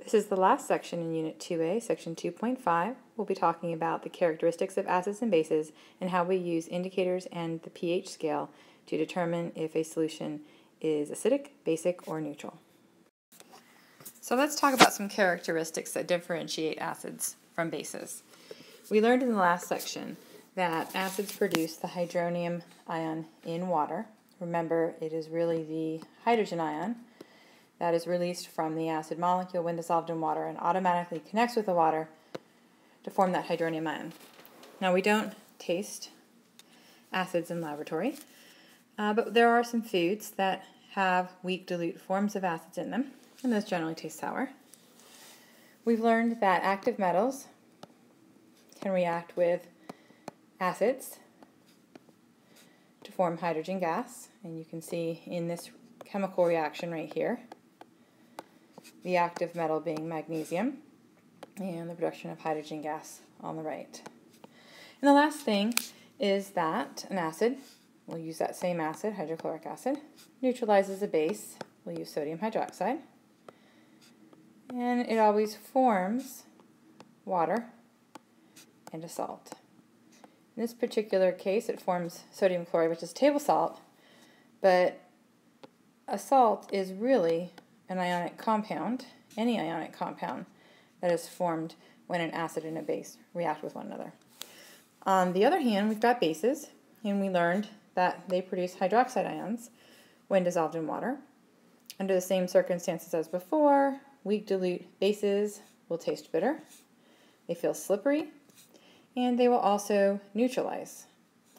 This is the last section in Unit 2A, Section 2.5. We'll be talking about the characteristics of acids and bases and how we use indicators and the pH scale to determine if a solution is acidic, basic, or neutral. So let's talk about some characteristics that differentiate acids from bases. We learned in the last section that acids produce the hydronium ion in water. Remember, it is really the hydrogen ion that is released from the acid molecule when dissolved in water and automatically connects with the water to form that hydronium ion. Now, we don't taste acids in laboratory, but there are some foods that have weak dilute forms of acids in them, and those generally taste sour. We've learned that active metals can react with acids to form hydrogen gas, and you can see in this chemical reaction right here the active metal being magnesium and the production of hydrogen gas on the right. And the last thing is that an acid, we'll use that same acid, hydrochloric acid, neutralizes a base, we'll use sodium hydroxide, and it always forms water and a salt. In this particular case, it forms sodium chloride, which is table salt, but a salt is really an ionic compound, any ionic compound that is formed when an acid and a base react with one another. On the other hand, we've got bases, and we learned that they produce hydroxide ions when dissolved in water. Under the same circumstances as before, weak dilute bases will taste bitter, they feel slippery, and they will also neutralize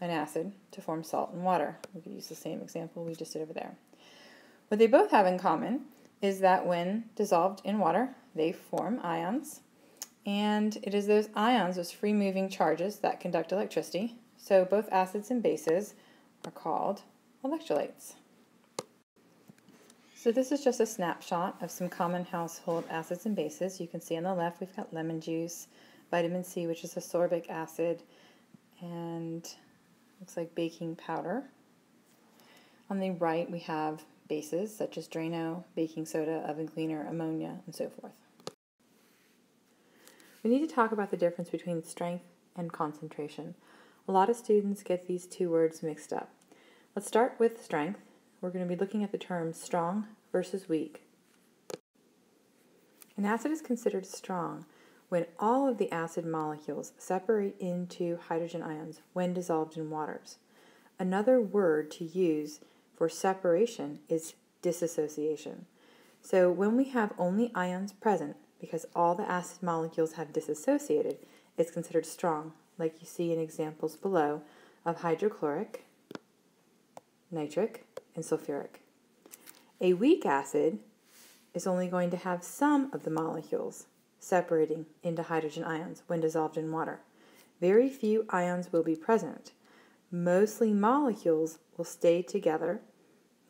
an acid to form salt and water. We could use the same example we just did over there. What they both have in common is that when dissolved in water, they form ions, and it is those ions, those free-moving charges, that conduct electricity. So both acids and bases are called electrolytes. So this is just a snapshot of some common household acids and bases. You can see on the left we've got lemon juice, vitamin C, which is ascorbic acid, and looks like baking powder. On the right we have bases such as Drano, baking soda, oven cleaner, ammonia, and so forth. We need to talk about the difference between strength and concentration. A lot of students get these two words mixed up. Let's start with strength. We're going to be looking at the terms strong versus weak. An acid is considered strong when all of the acid molecules separate into hydrogen ions when dissolved in waters. Another word to use for separation is dissociation. So when we have only ions present, because all the acid molecules have dissociated, it's considered strong, like you see in examples below of hydrochloric, nitric, and sulfuric. A weak acid is only going to have some of the molecules separating into hydrogen ions when dissolved in water. Very few ions will be present. Mostly molecules will stay together.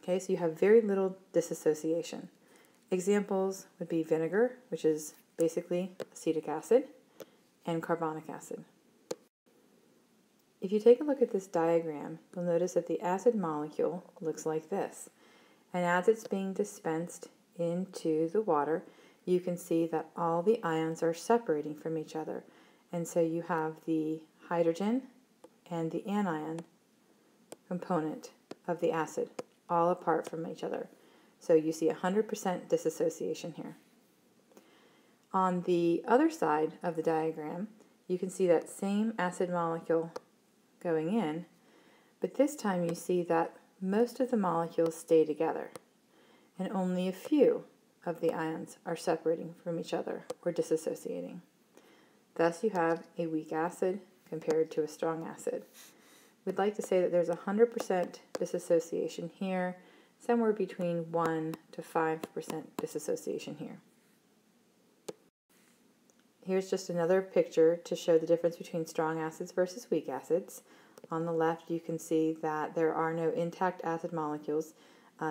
Okay, so you have very little dissociation. Examples would be vinegar, which is basically acetic acid, and carbonic acid. If you take a look at this diagram, you'll notice that the acid molecule looks like this. And as it's being dispensed into the water, you can see that all the ions are separating from each other. And so you have the hydrogen and the anion component of the acid all apart from each other. So you see 100% dissociation here. On the other side of the diagram, you can see that same acid molecule going in, but this time you see that most of the molecules stay together, and only a few of the ions are separating from each other or dissociating. Thus you have a weak acid compared to a strong acid. We'd like to say that there's 100% dissociation here, somewhere between 1 to 5% dissociation here. Here's just another picture to show the difference between strong acids versus weak acids. On the left you can see that there are no intact acid molecules.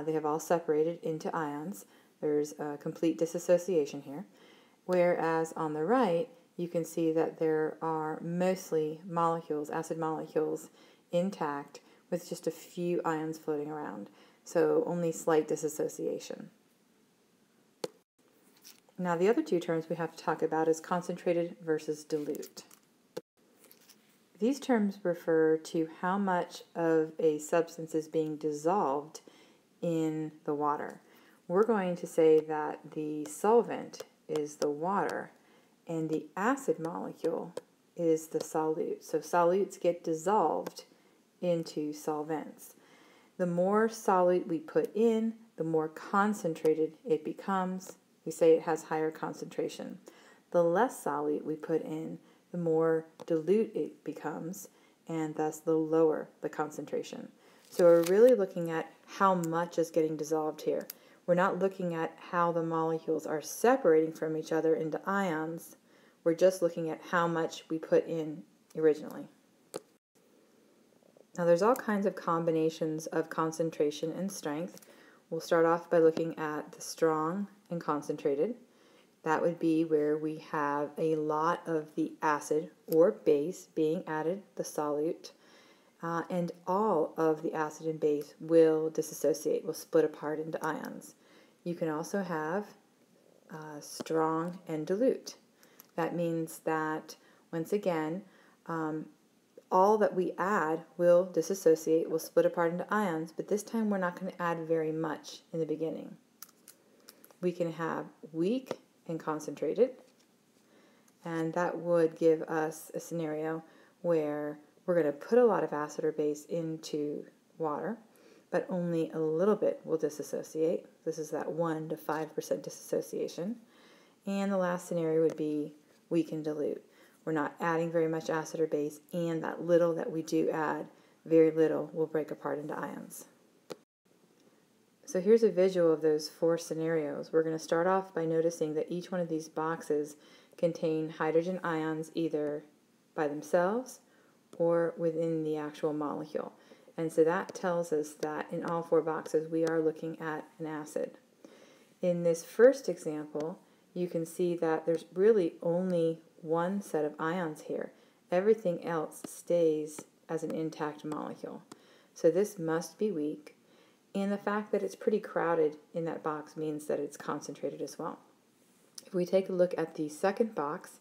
They have all separated into ions. There's a complete dissociation here. Whereas on the right you can see that there are mostly molecules, acid molecules, intact with just a few ions floating around. So only slight dissociation. Now the other two terms we have to talk about is concentrated versus dilute. These terms refer to how much of a substance is being dissolved in the water. We're going to say that the solvent is the water and the acid molecule is the solute. So solutes get dissolved into solvents. The more solute we put in, the more concentrated it becomes. We say it has higher concentration. The less solute we put in, the more dilute it becomes, and thus the lower the concentration. So we're really looking at how much is getting dissolved here. We're not looking at how the molecules are separating from each other into ions. We're just looking at how much we put in originally. Now there's all kinds of combinations of concentration and strength. We'll start off by looking at the strong and concentrated. That would be where we have a lot of the acid or base being added, the solute, and all of the acid and base will dissociate, will split apart into ions. You can also have strong and dilute. That means that, once again, all that we add will dissociate, will split apart into ions, but this time we're not going to add very much in the beginning. We can have weak and concentrated, and that would give us a scenario where we're going to put a lot of acid or base into water, but only a little bit will dissociate. This is that 1 to 5% dissociation. And the last scenario would be weak and dilute. We're not adding very much acid or base, and that little that we do add, very little, will break apart into ions. So here's a visual of those 4 scenarios. We're going to start off by noticing that each one of these boxes contain hydrogen ions either by themselves or within the actual molecule. And so that tells us that in all 4 boxes we are looking at an acid. In this first example, you can see that there's really only one set of ions here. Everything else stays as an intact molecule. So this must be weak. And the fact that it's pretty crowded in that box means that it's concentrated as well. If we take a look at the second box,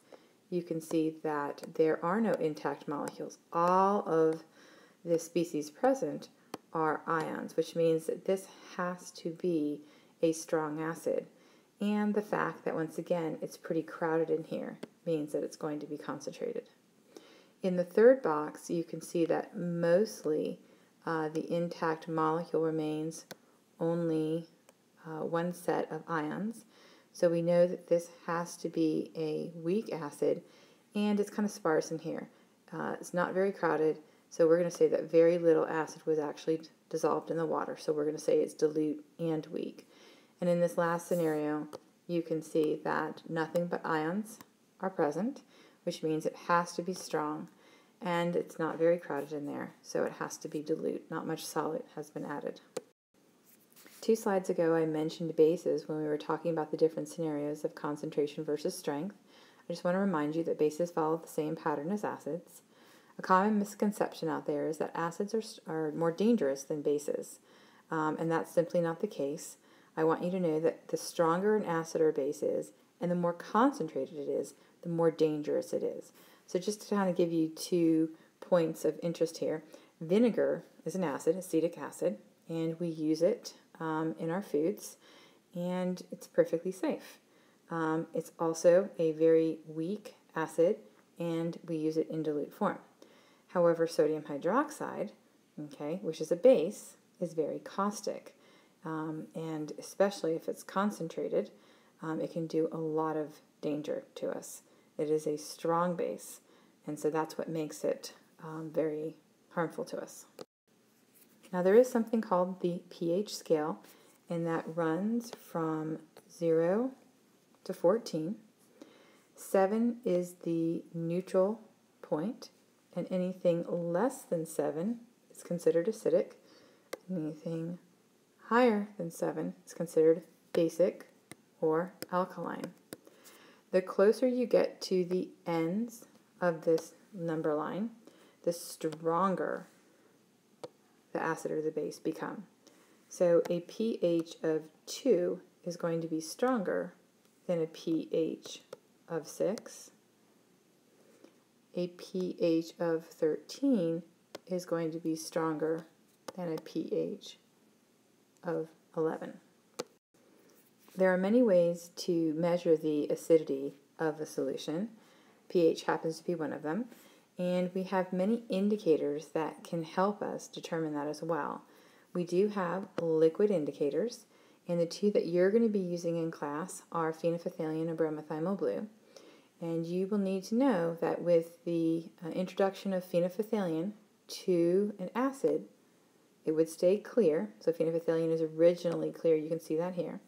you can see that there are no intact molecules. All of the species present are ions, which means that this has to be a strong acid. And the fact that, once again, it's pretty crowded in here means that it's going to be concentrated. In the third box, you can see that mostly the intact molecule remains only one set of ions. So we know that this has to be a weak acid, and it's kind of sparse in here. It's not very crowded, so we're going to say that very little acid was actually dissolved in the water. So we're going to say it's dilute and weak. And in this last scenario, you can see that nothing but ions are present, which means it has to be strong, and it's not very crowded in there, so it has to be dilute. Not much solute has been added. 2 slides ago I mentioned bases when we were talking about the different scenarios of concentration versus strength. I just want to remind you that bases follow the same pattern as acids. A common misconception out there is that acids are more dangerous than bases, and that's simply not the case. I want you to know that the stronger an acid or base is, and the more concentrated it is, the more dangerous it is. So just to kind of give you 2 points of interest here, vinegar is an acid, acetic acid, and we use it in our foods, and it's perfectly safe. It's also a very weak acid, and we use it in dilute form. However, sodium hydroxide, okay, which is a base, is very caustic, and especially if it's concentrated, it can do a lot of danger to us. It is a strong base, and so that's what makes it very harmful to us. Now there is something called the pH scale, and that runs from 0 to 14. 7 is the neutral point, and anything less than 7 is considered acidic. Anything higher than 7 is considered basic or alkaline. The closer you get to the ends of this number line, the stronger the acid or the base become. So a pH of 2 is going to be stronger than a pH of 6. A pH of 13 is going to be stronger than a pH of 11. There are many ways to measure the acidity of a solution. pH happens to be one of them, and we have many indicators that can help us determine that as well. We do have liquid indicators, and the two that you're going to be using in class are phenolphthalein and bromothymol blue. And you will need to know that with the introduction of phenolphthalein to an acid, it would stay clear. So phenolphthalein is originally clear, you can see that here.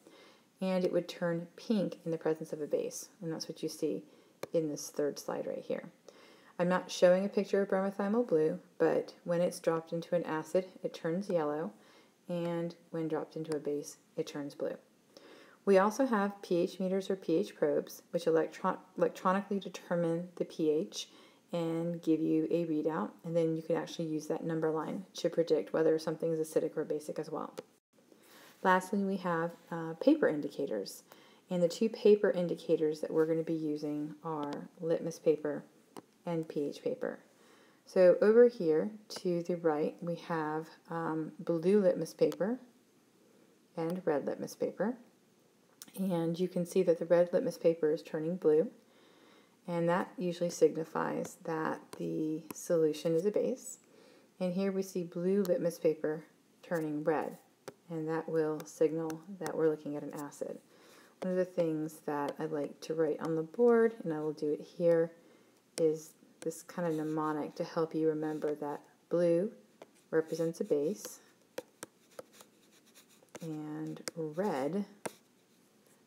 And it would turn pink in the presence of a base, and that's what you see in this third slide right here. I'm not showing a picture of bromothymol blue, but when it's dropped into an acid, it turns yellow, and when dropped into a base, it turns blue. We also have pH meters or pH probes, which electronically determine the pH and give you a readout, and then you can actually use that number line to predict whether something is acidic or basic as well. Lastly, we have paper indicators, and the two paper indicators that we're going to be using are litmus paper and pH paper. So over here to the right, we have blue litmus paper and red litmus paper. And you can see that the red litmus paper is turning blue, and that usually signifies that the solution is a base. And here we see blue litmus paper turning red, and that will signal that we're looking at an acid. One of the things that I'd like to write on the board, and I will do it here, is this kind of mnemonic to help you remember that blue represents a base, and red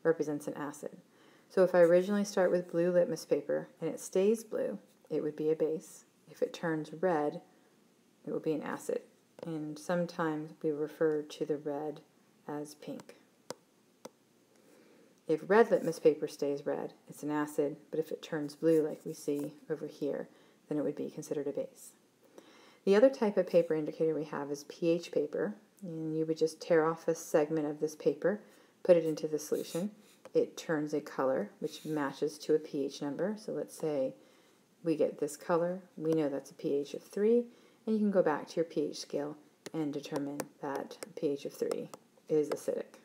represents an acid. So if I originally start with blue litmus paper and it stays blue, it would be a base. If it turns red, it will be an acid. And sometimes we refer to the red as pink. If red litmus paper stays red, it's an acid, but if it turns blue like we see over here, then it would be considered a base. The other type of paper indicator we have is pH paper, and you would just tear off a segment of this paper, put it into the solution. It turns a color which matches to a pH number. So let's say we get this color. We know that's a pH of 3, and you can go back to your pH scale and determine that a pH of 3 is acidic.